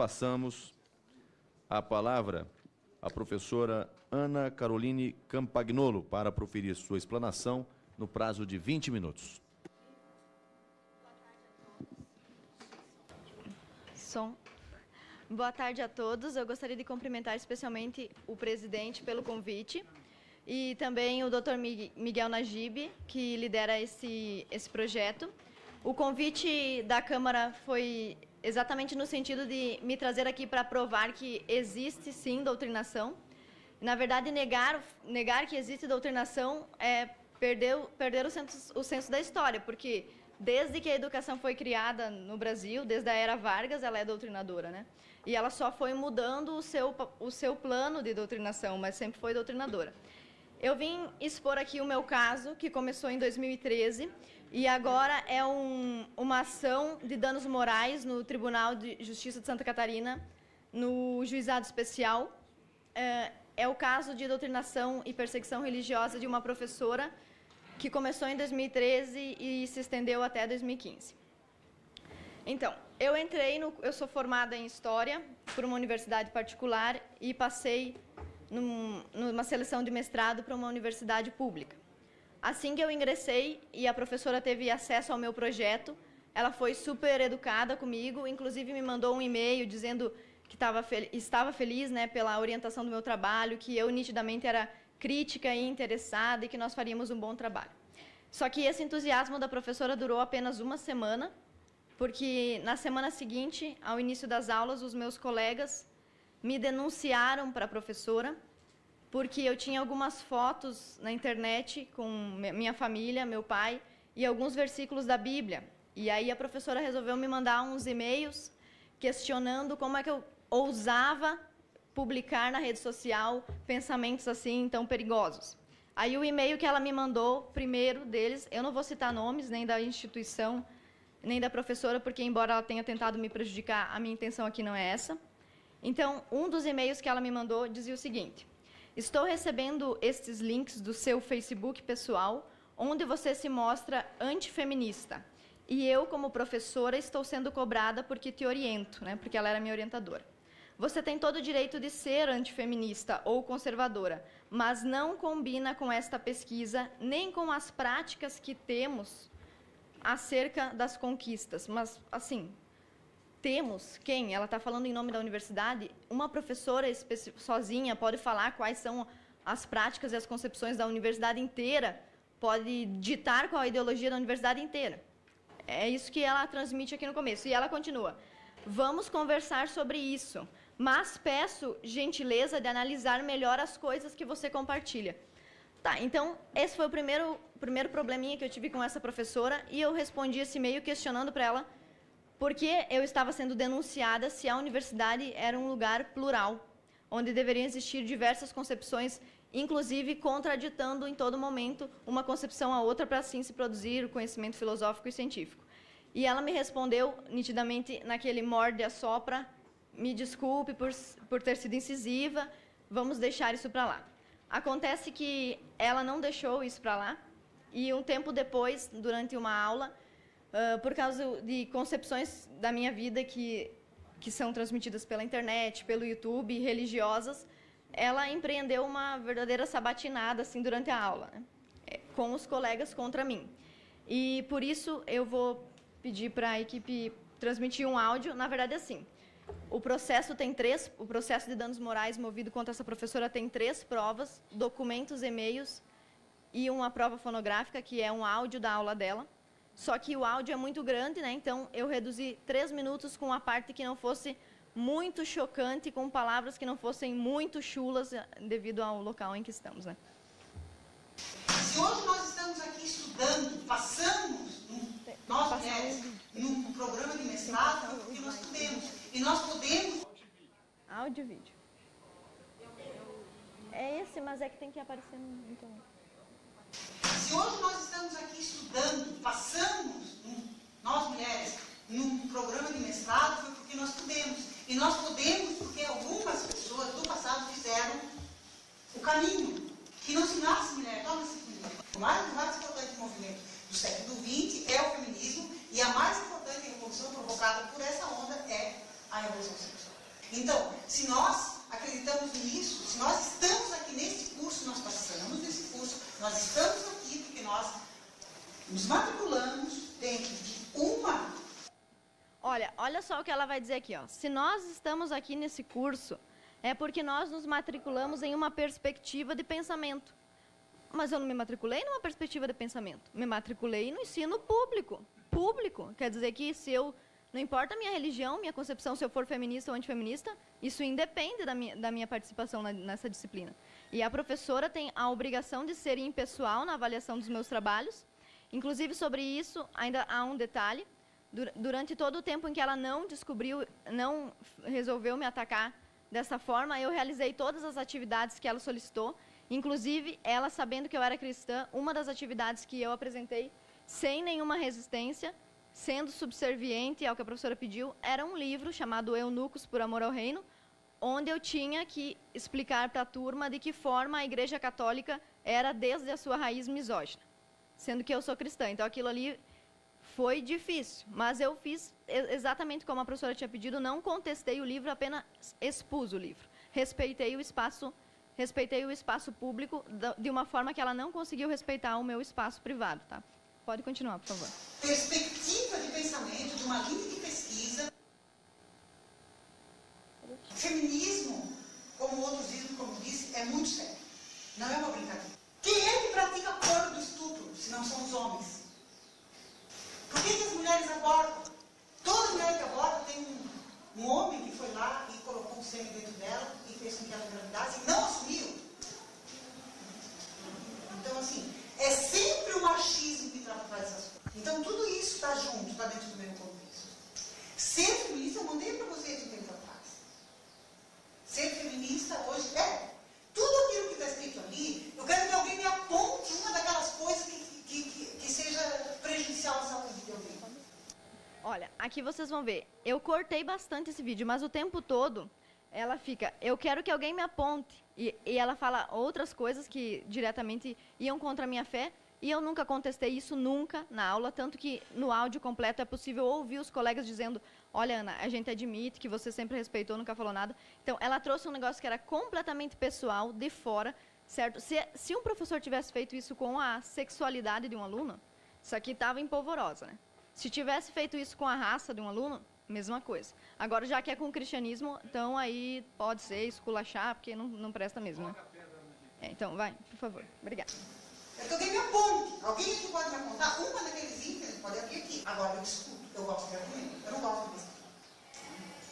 passamos a palavra à professora Ana Caroline Campagnolo para proferir sua explanação no prazo de 20 minutos. Boa tarde a todos. Eu gostaria de cumprimentar especialmente o presidente pelo convite e também o Dr. Miguel Najib, que lidera esse projeto. O convite da Câmara foi exatamente no sentido de me trazer aqui para provar que existe sim doutrinação. Na verdade, negar que existe doutrinação é perder o senso da história, porque desde que a educação foi criada no Brasil, desde a era Vargas, ela é doutrinadora, né? E ela só foi mudando o seu plano de doutrinação, mas sempre foi doutrinadora. Eu vim expor aqui o meu caso, que começou em 2013, e agora é uma ação de danos morais no Tribunal de Justiça de Santa Catarina, no Juizado Especial. É o caso de doutrinação e perseguição religiosa de uma professora que começou em 2013 e se estendeu até 2015. Então, eu sou formada em História por uma universidade particular e passei numa seleção de mestrado para uma universidade pública. Assim que eu ingressei e a professora teve acesso ao meu projeto, ela foi super educada comigo, inclusive me mandou um e-mail dizendo que estava feliz, né, pela orientação do meu trabalho, que eu nitidamente era crítica e interessada e que nós faríamos um bom trabalho. Só que esse entusiasmo da professora durou apenas uma semana, porque na semana seguinte, ao início das aulas, os meus colegas me denunciaram para a professora, porque eu tinha algumas fotos na internet com minha família, meu pai, e alguns versículos da Bíblia. E aí a professora resolveu me mandar uns e-mails questionando como é que eu ousava publicar na rede social pensamentos assim tão perigosos. Aí o e-mail que ela me mandou, primeiro deles, eu não vou citar nomes, nem da instituição, nem da professora, porque embora ela tenha tentado me prejudicar, a minha intenção aqui não é essa. Então, um dos e-mails que ela me mandou dizia o seguinte: estou recebendo estes links do seu Facebook pessoal, onde você se mostra antifeminista. E eu, como professora, estou sendo cobrada porque te oriento, né? Porque ela era minha orientadora. Você tem todo o direito de ser antifeminista ou conservadora, mas não combina com esta pesquisa, nem com as práticas que temos acerca das conquistas. Mas, assim, temos quem? Ela está falando em nome da universidade? Uma professora sozinha pode falar quais são as práticas e as concepções da universidade inteira, pode ditar qual a ideologia da universidade inteira. É isso que ela transmite aqui no começo. E ela continua: vamos conversar sobre isso, mas peço gentileza de analisar melhor as coisas que você compartilha. Tá, então, esse foi o primeiro probleminha que eu tive com essa professora, e eu respondi esse e-mail questionando para ela por que eu estava sendo denunciada se a universidade era um lugar plural, onde deveriam existir diversas concepções, inclusive contraditando em todo momento uma concepção a outra para assim se produzir o conhecimento filosófico e científico. E ela me respondeu nitidamente naquele morde e assopra: me desculpe por ter sido incisiva, vamos deixar isso para lá. Acontece que ela não deixou isso para lá, e um tempo depois, durante uma aula, por causa de concepções da minha vida que são transmitidas pela internet, pelo YouTube, religiosas, ela empreendeu uma verdadeira sabatinada assim, durante a aula, né? Com os colegas contra mim. E por isso eu vou pedir para a equipe transmitir um áudio. Na verdade, assim, o processo de danos morais movido contra essa professora tem 3 provas: documentos, e-mails e uma prova fonográfica, que é um áudio da aula dela. Só que o áudio é muito grande, né? Então eu reduzi 3 minutos com a parte que não fosse muito chocante, com palavras que não fossem muito chulas devido ao local em que estamos, né? Se hoje nós estamos aqui estudando, passamos, nós mulheres, num programa de mestrado, porque nós podemos. E nós podemos... Áudio e vídeo. É esse, mas é que tem que aparecer no... Se hoje nós estamos aqui estudando, passamos, nós mulheres, num programa de mestrado, foi porque nós podemos. E nós podemos porque algumas pessoas do passado fizeram o caminho. Que não se nasce mulher, torna-se feminina. O mais importante movimento do século XX é o feminismo, e a mais importante revolução provocada por essa onda é a evolução sexual. Então, se nós acreditamos nisso, se nós estamos aqui nesse curso, nós passamos nesse curso, nós estamos aqui porque nós nos matriculamos dentro de uma... Olha só o que ela vai dizer aqui, ó. Se nós estamos aqui nesse curso, é porque nós nos matriculamos em uma perspectiva de pensamento. Mas eu não me matriculei numa perspectiva de pensamento. Me matriculei no ensino público. Público. Quer dizer que se eu... Não importa a minha religião, minha concepção, se eu for feminista ou antifeminista, isso independe da minha participação nessa disciplina. E a professora tem a obrigação de ser impessoal na avaliação dos meus trabalhos. Inclusive, sobre isso, ainda há um detalhe. Durante todo o tempo em que ela não resolveu me atacar dessa forma, eu realizei todas as atividades que ela solicitou. Inclusive, ela, sabendo que eu era cristã, uma das atividades que eu apresentei, sem nenhuma resistência, sendo subserviente ao que a professora pediu, era um livro chamado Eunucos por Amor ao Reino, onde eu tinha que explicar para a turma de que forma a Igreja Católica era desde a sua raiz misógina, sendo que eu sou cristã. Então, aquilo ali foi difícil, mas eu fiz exatamente como a professora tinha pedido, não contestei o livro, apenas expus o livro. Respeitei o espaço público de uma forma que ela não conseguiu respeitar o meu espaço privado, tá? Pode continuar, por favor. Perspectiva de pensamento, de uma linha de pesquisa. Feminismo, como outros dizem, como disse, é muito sério. Não é uma brincadeira. Quem é que pratica a porra do estupro, se não são os homens? Por que as mulheres abortam? Toda mulher que aborta tem um homem que foi lá e colocou o sangue dentro dela e fez com que ela engravidasse e não assumiu. Então, assim, é sempre o machismo que traz essas coisas. Então, tudo isso está junto, está dentro do mesmo contexto. Ser feminista, eu mandei para vocês um tempo atrás. Ser feminista hoje é tudo aquilo que está escrito ali. Eu quero que alguém me aponte uma daquelas coisas que seja prejudicial à saúde de alguém. Olha, aqui vocês vão ver. Eu cortei bastante esse vídeo, mas o tempo todo ela fica, eu quero que alguém me aponte. E ela fala outras coisas que diretamente iam contra a minha fé, e eu nunca contestei isso, nunca, na aula, tanto que no áudio completo é possível ouvir os colegas dizendo, olha, Ana, a gente admite que você sempre respeitou, nunca falou nada. Então, ela trouxe um negócio que era completamente pessoal, de fora, certo? Se um professor tivesse feito isso com a sexualidade de um aluno, isso aqui estava em polvorosa, né? Se tivesse feito isso com a raça de um aluno, mesma coisa. Agora, já que é com o cristianismo, então aí pode ser esculachar, porque não presta mesmo, né? Então, vai, por favor. Obrigada. É que alguém me aponte. Alguém aqui pode me apontar uma daqueles itens, pode abrir aqui. Agora, eu discuto. Eu gosto de argumento. Eu não gosto de discutir.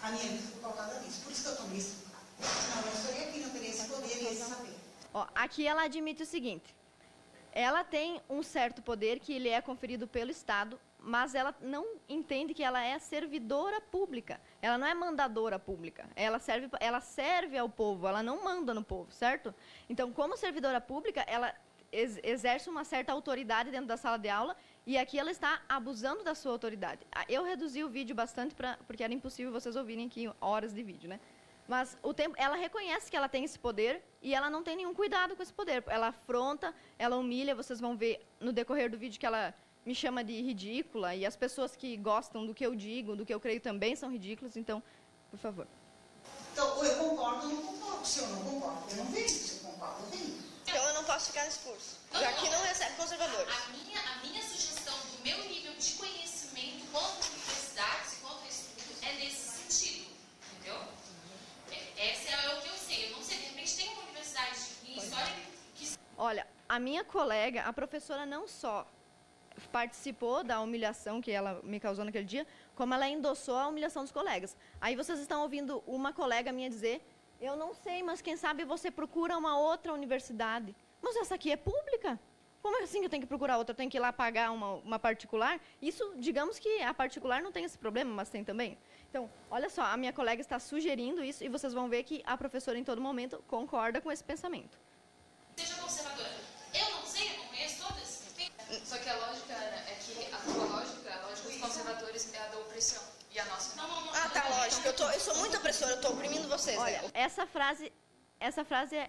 A minha vida foi pautada nisso. Por isso que eu estou nisso. Senão eu estaria aqui, não teria esse poder e esse saber. Ó, aqui ela admite o seguinte. Ela tem um certo poder que lhe é conferido pelo Estado, mas ela não entende que ela é servidora pública. Ela não é mandadora pública. Ela serve ao povo, ela não manda no povo, certo? Então, como servidora pública, ela exerce uma certa autoridade dentro da sala de aula e aqui ela está abusando da sua autoridade. Eu reduzi o vídeo bastante porque era impossível vocês ouvirem aqui horas de vídeo, né? Mas ela reconhece que ela tem esse poder e ela não tem nenhum cuidado com esse poder. Ela afronta, ela humilha, vocês vão ver no decorrer do vídeo que ela me chama de ridícula, e as pessoas que gostam do que eu digo, do que eu creio também são ridículas, então, por favor. Então, ou eu concordo ou não concordo. Se eu não concordo, eu não venho. Se eu concordo, eu venho. Então eu não posso ficar nesse curso, já que não recebe conservadores. A minha sugestão do meu nível de conhecimento contra universidades e contra estudos é nesse sentido, entendeu? Esse é o que eu sei. Eu não sei, de repente tem uma universidade em história que... Olha, a minha colega, a professora não só participou da humilhação que ela me causou naquele dia, como ela endossou a humilhação dos colegas. Aí vocês estão ouvindo uma colega minha dizer, eu não sei, mas quem sabe você procura uma outra universidade. Mas essa aqui é pública. Como é assim que eu tenho que procurar outra? Eu tenho que ir lá pagar uma particular? Isso, digamos que a particular não tem esse problema, mas tem também. Então, olha só, a minha colega está sugerindo isso e vocês vão ver que a professora em todo momento concorda com esse pensamento. Seja conservadora. Eu não sei, eu não conheço todas. Só que a lógica é que a tua lógica, a lógica dos conservadores é a da opressão. E a nossa não. Ah, tá, lógico. Eu sou muito opressora, eu estou oprimindo vocês. Olha, essa frase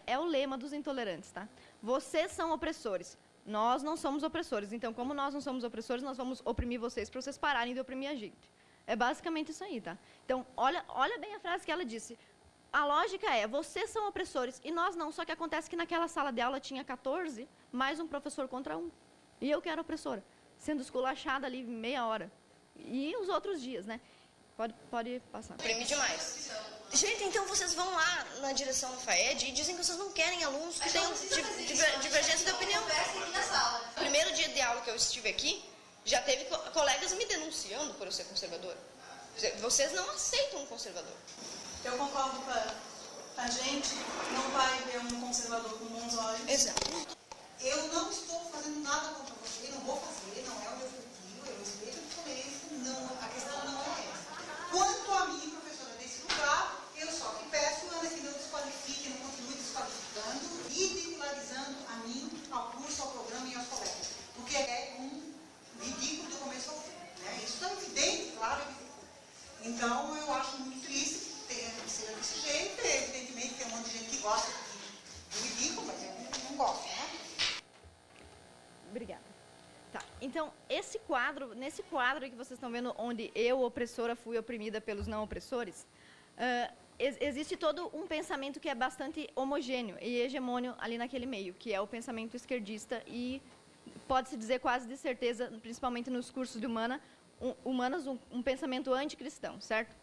é o lema dos intolerantes, tá? Vocês são opressores. Nós não somos opressores. Então, como nós não somos opressores, nós vamos oprimir vocês para vocês pararem de oprimir a gente. É basicamente isso aí, tá? Então, olha bem a frase que ela disse. A lógica é, vocês são opressores e nós não, só que acontece que naquela sala de aula tinha 14, mais um professor contra um. E eu que era opressora, sendo esculachada ali meia hora. E os outros dias, né? Pode passar. Oprime demais. Gente, então vocês vão lá na direção do FAED e dizem que vocês não querem alunos que tenham divergência de opinião. Primeiro dia de aula que eu estive aqui, já teve colegas me denunciando por eu ser conservadora. Vocês não aceitam um conservador. Eu concordo com a gente, não vai ver um conservador com bons olhos. Exato. Eu não estou fazendo nada contra você, não vou fazer, não é o meu objetivo, eu respeito a diferença, não, a questão não é essa. Quanto a mim, professora desse lugar, eu só que peço, Ana, que não desqualifique, não continue desqualificando, ridicularizando a mim, ao curso, ao programa e aos colegas. Porque é um ridículo do começo ao fim. Né? Isso é evidente, claro. Então, eu acho muito triste que seja desse jeito. Evidentemente, tem um monte de gente que gosta do ridículo, mas eu não gosto, né? Obrigada. Tá, então, nesse quadro que vocês estão vendo, onde eu, opressora, fui oprimida pelos não opressores, existe todo um pensamento que é bastante homogêneo e hegemônio ali naquele meio, que é o pensamento esquerdista e pode-se dizer quase de certeza, principalmente nos cursos de humanas, um pensamento anticristão, certo?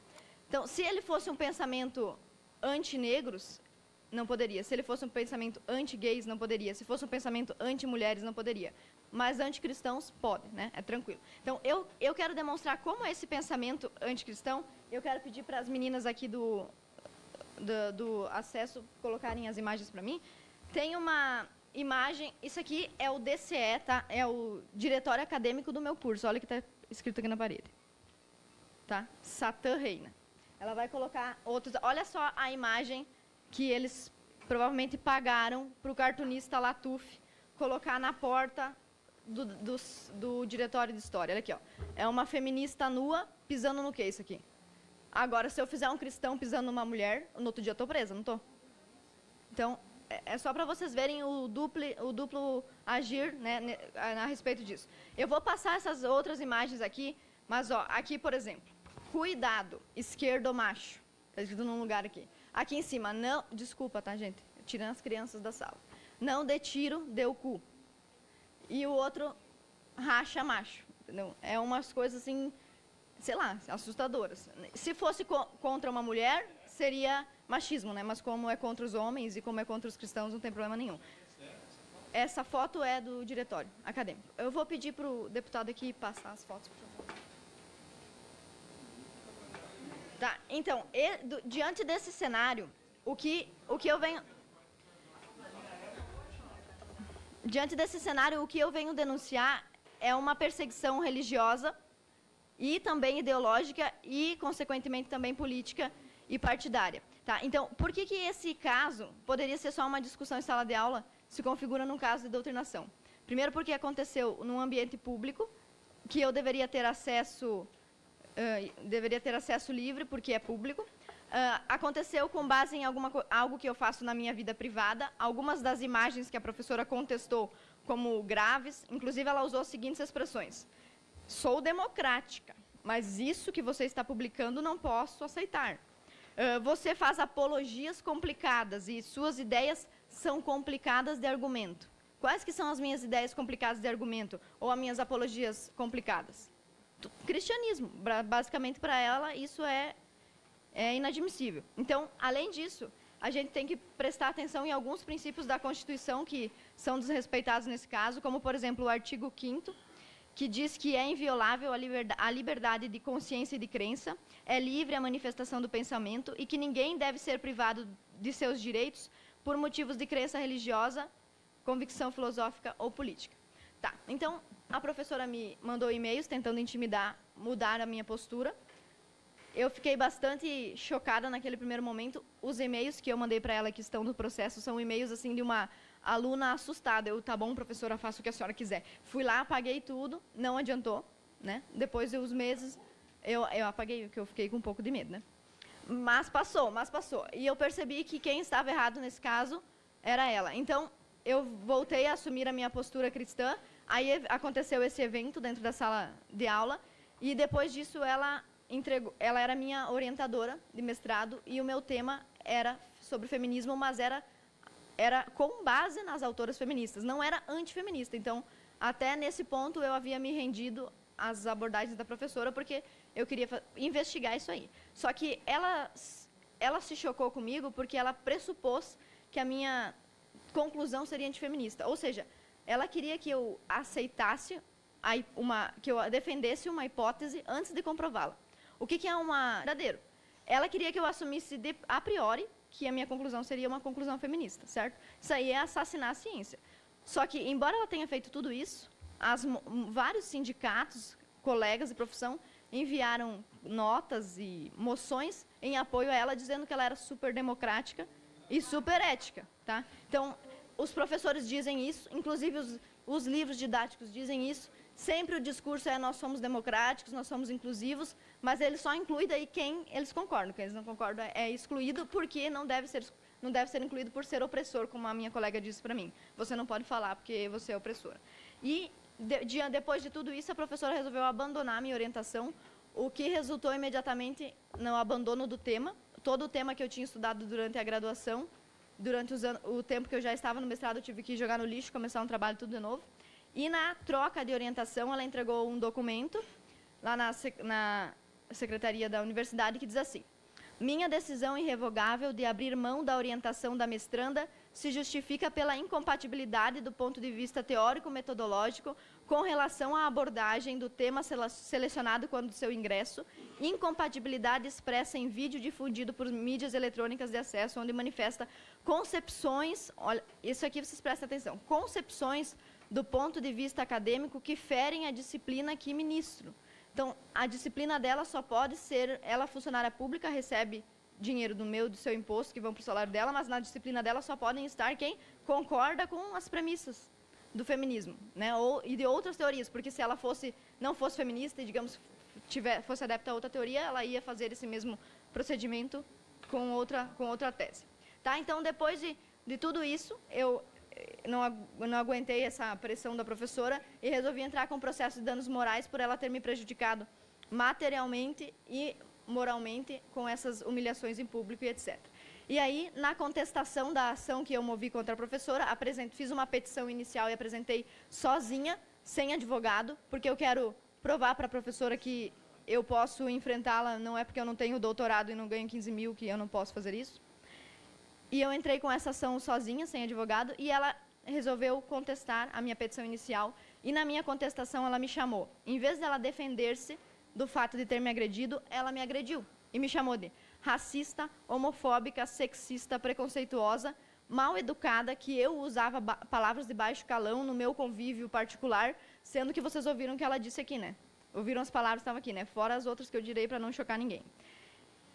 Então, se ele fosse um pensamento anti-negros, não poderia. Se ele fosse um pensamento anti-gays, não poderia. Se fosse um pensamento anti-mulheres, não poderia. Mas anticristãos podem, né? É tranquilo. Então, eu quero demonstrar como é esse pensamento anticristão. Eu quero pedir para as meninas aqui do acesso colocarem as imagens para mim. Tem uma imagem, isso aqui é o DCE, tá? É o Diretório Acadêmico do meu curso. Olha o que está escrito aqui na parede. Tá? Satã reina. Ela vai colocar outros... Olha só a imagem que eles provavelmente pagaram para o cartunista Latuf colocar na porta do diretório de história. Olha aqui, ó. É uma feminista nua pisando no que isso aqui? Agora, se eu fizer um cristão pisando numa mulher, no outro dia eu estou presa, não estou? Então, é só para vocês verem o duplo agir, né, a respeito disso. Eu vou passar essas outras imagens aqui, mas, ó, aqui, por exemplo, cuidado, esquerdo macho. Está escrito num lugar aqui. Aqui em cima, não... Desculpa, tá, gente? Tirando as crianças da sala. Não dê tiro, dê o cu. E o outro, racha macho. Entendeu? É umas coisas, assim, sei lá, assustadoras. Se fosse contra uma mulher, seria machismo, né? Mas como é contra os homens e como é contra os cristãos, não tem problema nenhum. Essa foto é do diretório acadêmico. Eu vou pedir para o deputado aqui passar as fotos, por favor. Tá, então, diante desse cenário, o que eu venho... Diante desse cenário, o que eu venho denunciar é uma perseguição religiosa e também ideológica e, consequentemente, também política e partidária. Tá, então, por que esse caso poderia ser só uma discussão em sala de aula se configura num caso de doutrinação? Primeiro, porque aconteceu num ambiente público, que eu deveria ter acesso livre, porque é público. Aconteceu com base em algo que eu faço na minha vida privada. Algumas das imagens que a professora contestou como graves, inclusive ela usou as seguintes expressões. Sou democrática, mas isso que você está publicando não posso aceitar. Você faz apologias complicadas e suas ideias são complicadas de argumento. Quais que são as minhas ideias complicadas de argumento ou as minhas apologias complicadas? Cristianismo. Basicamente, para ela, isso é inadmissível. Então, além disso, a gente tem que prestar atenção em alguns princípios da Constituição que são desrespeitados nesse caso, como, por exemplo, o artigo 5º, que diz que é inviolável a liberdade de consciência e de crença, é livre a manifestação do pensamento e que ninguém deve ser privado de seus direitos por motivos de crença religiosa, convicção filosófica ou política. Tá, então, a professora me mandou e-mails tentando intimidar, mudar a minha postura. Eu fiquei bastante chocada naquele primeiro momento. Os e-mails que eu mandei para ela que estão no processo são e-mails assim de uma aluna assustada. Tá bom, professora, faça o que a senhora quiser. Fui lá, apaguei tudo, não adiantou, né? Depois de uns meses, eu apaguei, porque eu fiquei com um pouco de medo, né? Mas passou. E eu percebi que quem estava errado nesse caso era ela. Então, eu voltei a assumir a minha postura cristã. Aí aconteceu esse evento dentro da sala de aula. E depois disso, ela ela era minha orientadora de mestrado e o meu tema era sobre feminismo, mas era com base nas autoras feministas, não era antifeminista. Então, até nesse ponto, eu havia me rendido às abordagens da professora, porque eu queria investigar isso aí. Só que ela se chocou comigo porque ela pressupôs que a minha conclusão seria antifeminista. Ou seja, ela queria que eu aceitasse, que eu defendesse uma hipótese antes de comprová-la. O que é verdadeiro? Ela queria que eu assumisse a priori que a minha conclusão seria uma conclusão feminista, certo? Isso aí é assassinar a ciência. Só que, embora ela tenha feito tudo isso, vários sindicatos, colegas de profissão, enviaram notas e moções em apoio a ela, dizendo que ela era super democrática e super ética, tá? Então, os professores dizem isso, inclusive os livros didáticos dizem isso. Sempre o discurso é nós somos democráticos, nós somos inclusivos, mas ele só inclui daí quem eles concordam. Quem eles não concordam é excluído, porque não deve ser incluído por ser opressor, como a minha colega disse para mim. Você não pode falar porque você é opressora. E depois de tudo isso, a professora resolveu abandonar a minha orientação, o que resultou imediatamente no abandono do tema. Todo o tema que eu tinha estudado durante a graduação, durante o tempo que eu já estava no mestrado, eu tive que jogar no lixo, começar um trabalho tudo de novo. E na troca de orientação, ela entregou um documento lá na secretaria da universidade que diz assim: minha decisão irrevogável de abrir mão da orientação da mestranda se justifica pela incompatibilidade do ponto de vista teórico-metodológico com relação à abordagem do tema selecionado quando do seu ingresso, incompatibilidade expressa em vídeo difundido por mídias eletrônicas de acesso, onde manifesta concepções, olha, isso aqui vocês prestem atenção, concepções do ponto de vista acadêmico que ferem a disciplina que ministro. Então, a disciplina dela só pode ser, ela funcionária pública, recebe dinheiro do seu imposto, que vão para o salário dela, mas na disciplina dela só podem estar quem concorda com as premissas do feminismo, né? E de outras teorias, porque se ela não fosse feminista e, digamos, fosse adepta a outra teoria, ela ia fazer esse mesmo procedimento com outra tese. Tá? Então, depois de tudo isso, eu não aguentei essa pressão da professora e resolvi entrar com um processo de danos morais por ela ter me prejudicado materialmente e moralmente com essas humilhações em público e etc. E aí, na contestação da ação que eu movi contra a professora, fiz uma petição inicial e apresentei sozinha, sem advogado, porque eu quero provar para a professora que eu posso enfrentá-la, não é porque eu não tenho doutorado e não ganho 15 mil que eu não posso fazer isso. E eu entrei com essa ação sozinha, sem advogado, e ela resolveu contestar a minha petição inicial. E na minha contestação ela me chamou. Em vez dela defender-se do fato de ter me agredido, ela me agrediu. E me chamou de racista, homofóbica, sexista, preconceituosa, mal educada, que eu usava palavras de baixo calão no meu convívio particular, sendo que vocês ouviram que ela disse aqui, né? Ouviram as palavras que estavam aqui, né? Fora as outras que eu direi para não chocar ninguém.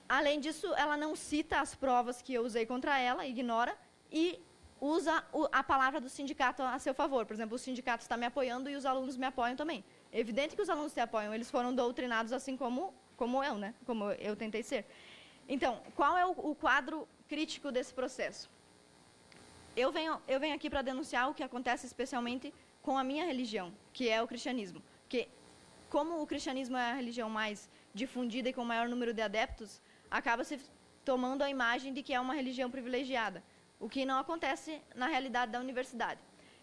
Além disso, ela não cita as provas que eu usei contra ela, ignora, e usa a palavra do sindicato a seu favor. Por exemplo, o sindicato está me apoiando e os alunos me apoiam também. É evidente que os alunos se apoiam, eles foram doutrinados assim como eu, né? Como eu tentei ser. Então, qual é o quadro crítico desse processo? Eu venho aqui para denunciar o que acontece especialmente com a minha religião, que é o cristianismo. Porque, como o cristianismo é a religião mais difundida e com o maior número de adeptos, acaba se tomando a imagem de que é uma religião privilegiada, o que não acontece na realidade da universidade.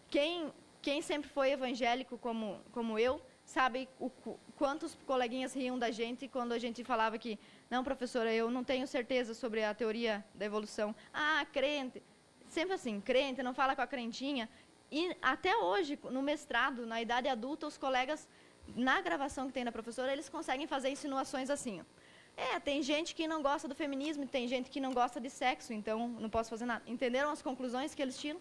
Quem sempre foi evangélico como eu, sabe quantos coleguinhas riam da gente quando a gente falava que, não, professora, eu não tenho certeza sobre a teoria da evolução. Ah, crente. Sempre assim, crente, não fala com a crentinha. E até hoje, no mestrado, na idade adulta, os colegas, na gravação que tem da professora, eles conseguem fazer insinuações assim, ó. Tem gente que não gosta do feminismo, tem gente que não gosta de sexo, então não posso fazer nada. Entenderam as conclusões que eles tiram?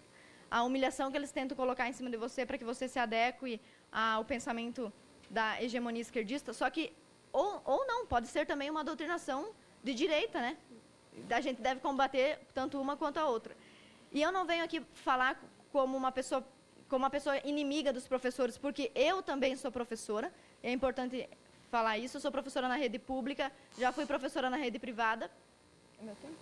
A humilhação que eles tentam colocar em cima de você para que você se adeque ao pensamento da hegemonia esquerdista. Só que, ou não, pode ser também uma doutrinação de direita, né? A gente deve combater tanto uma quanto a outra. E eu não venho aqui falar como uma pessoa inimiga dos professores, porque eu também sou professora, é importante falar isso. Eu sou professora na rede pública, já fui professora na rede privada. É meu tempo?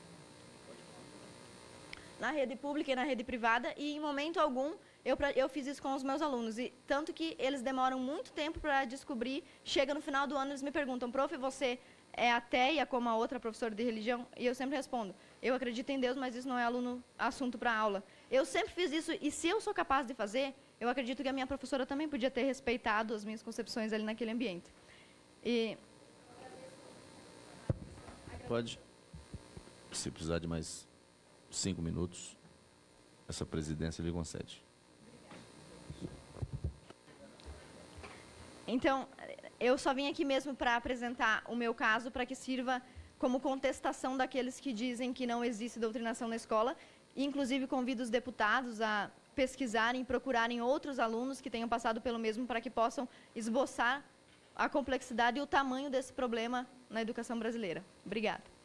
Na rede pública e na rede privada, e em momento algum eu fiz isso com os meus alunos. E tanto que eles demoram muito tempo para descobrir, chega no final do ano eles me perguntam, prof, você é ateia como a outra professora de religião? E eu sempre respondo, eu acredito em Deus, mas isso não é assunto para aula. Eu sempre fiz isso, e se eu sou capaz de fazer, eu acredito que a minha professora também podia ter respeitado as minhas concepções ali naquele ambiente. E... Pode, se precisar de mais 5 minutos, essa presidência lhe concede. Então, eu só vim aqui mesmo para apresentar o meu caso, para que sirva como contestação daqueles que dizem que não existe doutrinação na escola. Inclusive, convido os deputados a pesquisarem, procurarem outros alunos que tenham passado pelo mesmo, para que possam esboçar a complexidade e o tamanho desse problema na educação brasileira. Obrigada.